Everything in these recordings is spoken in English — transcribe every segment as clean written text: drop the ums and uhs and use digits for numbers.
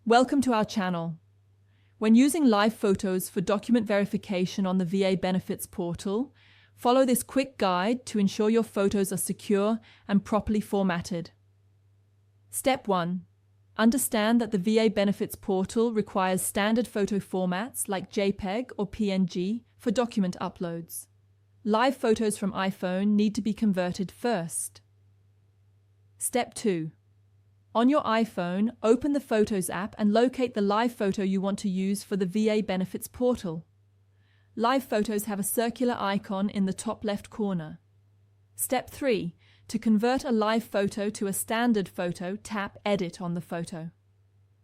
Welcome to our channel. When using live photos for document verification on the VA Benefits portal, follow this quick guide to ensure your photos are secure and properly formatted. Step 1. Understand that the VA Benefits portal requires standard photo formats like JPEG or PNG for document uploads. Live photos from iPhone need to be converted first. Step 2. On your iPhone, open the Photos app and locate the live photo you want to use for the VA Benefits portal. Live photos have a circular icon in the top left corner. Step 3. To convert a live photo to a standard photo, tap Edit on the photo.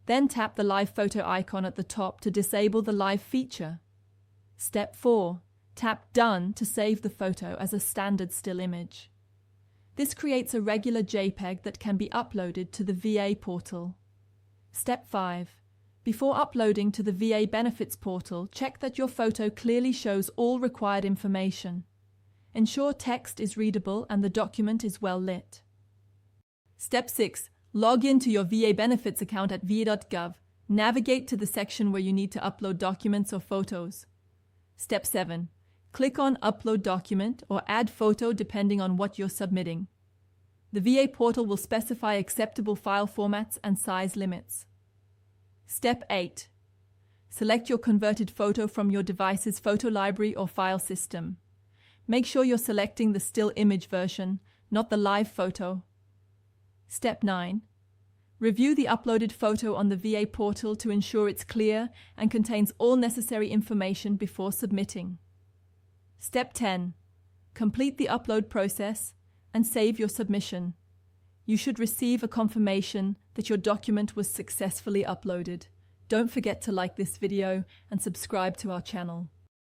Then tap the live photo icon at the top to disable the live feature. Step 4. Tap Done to save the photo as a standard still image. This creates a regular JPEG that can be uploaded to the VA portal. Step 5. Before uploading to the VA Benefits portal, check that your photo clearly shows all required information. Ensure text is readable and the document is well lit. Step 6. Log in to your VA Benefits account at va.gov. Navigate to the section where you need to upload documents or photos. Step 7. Click on Upload Document or Add Photo depending on what you're submitting. The VA portal will specify acceptable file formats and size limits. Step 8. Select your converted photo from your device's photo library or file system. Make sure you're selecting the still image version, not the live photo. Step 9. Review the uploaded photo on the VA portal to ensure it's clear and contains all necessary information before submitting. Step 10. Complete the upload process and save your submission. You should receive a confirmation that your document was successfully uploaded. Don't forget to like this video and subscribe to our channel.